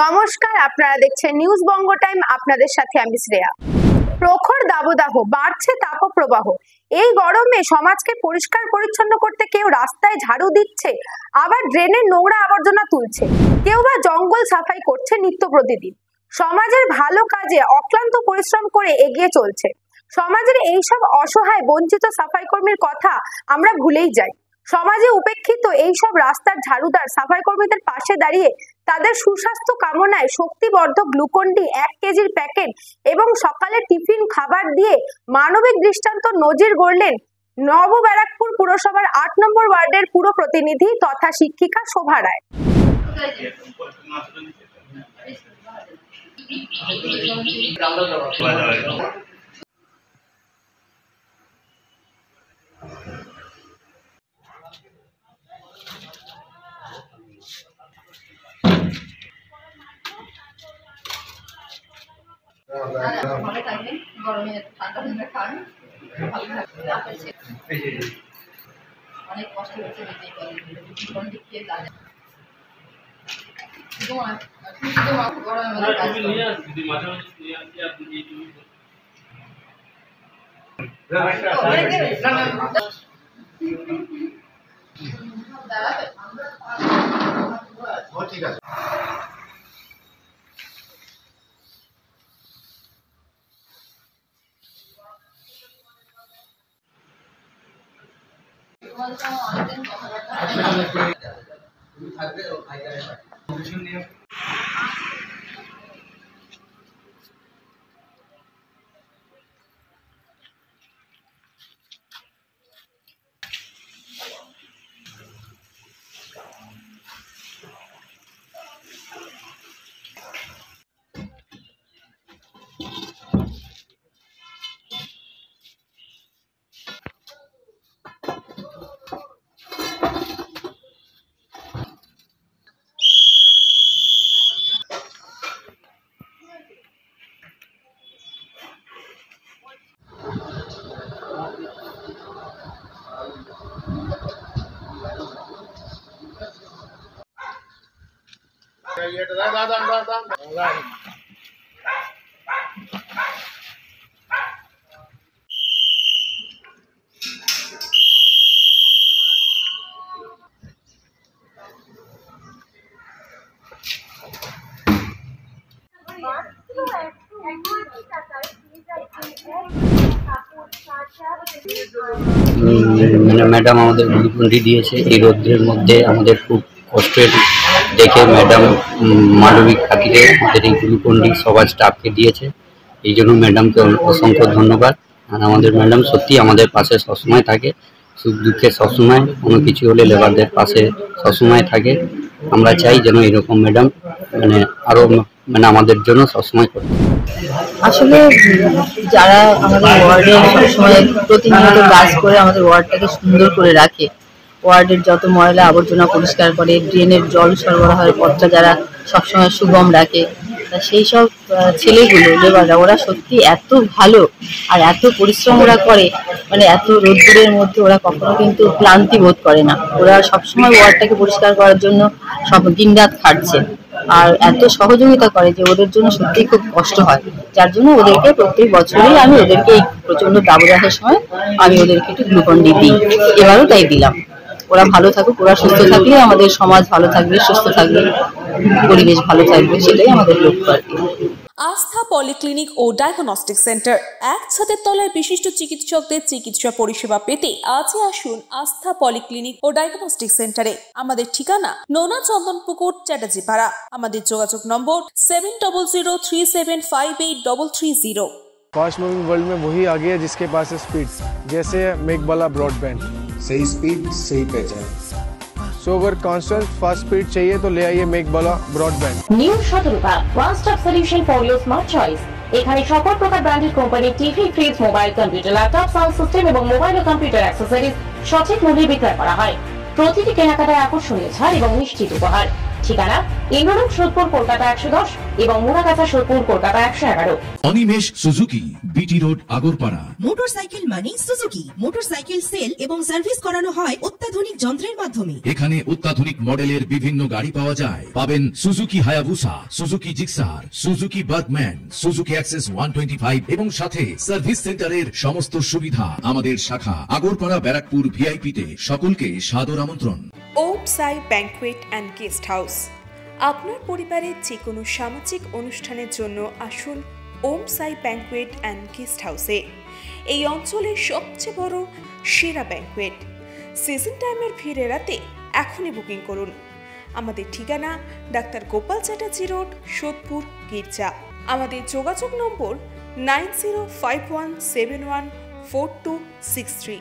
নমস্কার, আপনারা দেখছেন নিউজ বঙ্গ টাইম। আপনাদের সাথে আমি শ্রেয়া। প্রখর দাবদাহ, বাড়ছে তাপপ্রবাহ। এই গরমে সমাজকে পরিষ্কার পরিচ্ছন্ন করতে কেউ রাস্তায় ঝাড়ু দিচ্ছে, আবার ড্রেনের নোংরা আবর্জনা তুলছে, কেউ বা জঙ্গল সাফাই করছে নিত্য প্রতিদিন। সমাজের ভালো কাজে অক্লান্ত পরিশ্রম করে এগিয়ে চলছে। সমাজের এইসব অসহায় বঞ্চিত সাফাই কর্মীর কথা আমরা ভুলেই যাই। সমাজে উপেক্ষিত এইসব রাস্তার ঝাড়ুদার সাফাই কর্মীদের পাশে দাঁড়িয়ে তাদের সুস্বাস্থ্য কামনায় শক্তিবর্ধক গ্লুকন-ডি 1 কেজির প্যাকেট এবং সকালে টিফিন খাবার দিয়ে মানবিক দৃষ্টান্ত নজির গড়লেন নবব্যারাকপুর পুরসভার 8 নম্বর ওয়ার্ডের পুর প্রতিনিধি তথা শিক্ষিকা শোভা রায়। ভালো থাকবেন, গরমে ঠান্ডা ঠান্ডা খান, ভালো থাকবেন। অনেক কষ্ট হচ্ছে ঠিক আছে। ম্যাডাম আমাদের গ্লুকন-ডি দিয়েছে। এই রোদ্রের মধ্যে আমাদের খুব কষ্টের দেখে ম্যাডাম মানবিক খাতিরে আমাদের এই গ্লুকন-ডি সবার স্টাফকে দিয়েছে। এই জন্য ম্যাডামকে অসংখ্য ধন্যবাদ। আর আমাদের ম্যাডাম সত্যি আমাদের পাশে সবসময় থাকে, সুখ দুঃখে সবসময়, কোনো কিছু হলে লেবারদের পাশে সবসময় থাকে। আমরা চাই যেন এরকম ম্যাডাম আরো আমাদের জন্য সবসময় করতে। আসলে যারা আমাদের ওয়ার্ডে সবসময় প্রতিনিয়ত কাজ করে আমাদের ওয়ার্ডটাকে সুন্দর করে রাখে, ওয়ার্ডের যত ময়লা আবর্জনা পরিষ্কার করে, ড্রেনের জল সরবরাহের পথটা যারা সবসময় সুগম রাখে, সেই সব ছেলেগুলো লেবাররা ওরা সত্যি এত ভালো আর এত পরিশ্রম ওরা করে, এত রোদ্দুরের মধ্যে ওরা কখনো কিন্তু ক্লান্তি বোধ করে না। ওরা সবসময় ওয়ার্ডটাকে পরিষ্কার করার জন্য সব দিনরাত খাটছে আর এত সহযোগিতা করে যে ওদের জন্য সত্যি খুব কষ্ট হয়। যার জন্য ওদেরকে প্রত্যেক বছরই আমি ওদেরকে এই প্রচন্ড দাবদাহের সময় আমি ওদেরকে একটু গ্লুকন-ডি দিই। এবারও তাই দিলাম। ওরা ভালো থাকুক, ওরা সুস্থ থাকলে আমাদের সমাজ ভালো থাকবে, সুস্থ থাকবে, পরিবেশ ভালো থাকবে, সেটাই আমাদের লক্ষ্য আর কি। আস্থা পলিক্লিনিক ও ডায়াগনস্টিক সেন্টার, এক ছাদের তলায় বিশিষ্ট চিকিৎসকদের চিকিৎসা পরিষেবা পেতে আজই আসুন আস্থা পলিক্লিনিক ও ডায়াগনস্টিক সেন্টারে। আমাদের ঠিকানা নোনা চন্দনপুকুর, চ্যাটার্জিপাড়া। আমাদের যোগাযোগ নম্বর 7003758330। फास्ट मूविंग वर्ल्ड में वही आगे है जिसके पास है स्पीड, जैसे मेघबाला ब्रॉडबैंड। सही स्पीड सही पहचान। सो अगर कांस्टेंट फास्ट स्पीड चाहिए तो ले आइए Meghbala broadband. New Shatarupa one stop solution for your smart choice. এখানে সকল প্রকার branded company TV, fridge, mobile, computer, laptop, sound system এবং মোবাইল ও কম্পিউটার অ্যাক্সেসরিজ সঠিক মূল্যে বিক্রয় করা হয়। প্রতিটি কেনাকাটায় আকর্ষণীয় ছাড় এবং নিশ্চিত উপহার। ঠিকানা ইন্দ্রলোক সোদপুর কলকাতা 110 এবং Muragachha Sodepur Kolkata 111। Animesh Suzuki, BT road, Agarpara. Motorcycle মানে সুজুকি। মোটরসাইকেল সেল এবং সার্ভিস করানো হয় অত্যাধুনিক যন্ত্রের মাধ্যমে। এখানে অত্যাধুনিক মডেলের বিভিন্ন গাড়ি পাওয়া যায়। পাবেন Suzuki Hayabusa, Suzuki Gixxer, Suzuki Bergman, Suzuki access 125 এবং সাথে সার্ভিস সেন্টারের সমস্ত সুবিধা। আমাদের শাখা আগরপাড়া ব্যারাকপুর ভিআইপি তে। সকলকে সাদর আমন্ত্রণ। ওম সাই ব্যাংকুয়েট অ্যান্ড গেস্ট হাউস। আপনার পরিবারের যে কোনো সামাজিক অনুষ্ঠানের জন্য আসুন ওম সাই ব্যাংকুয়েট অ্যান্ড গেস্ট হাউসে। এই অঞ্চলের সবচেয়ে বড় সেরা ব্যাংকুয়েট। সিজন টাইমের ভিড় এড়াতে এখনই বুকিং করুন। আমাদের ঠিকানা ডাক্তার গোপাল চ্যাটার্জি রোড, সোদপুর, গির্জা। আমাদের যোগাযোগ নম্বর 9051714263।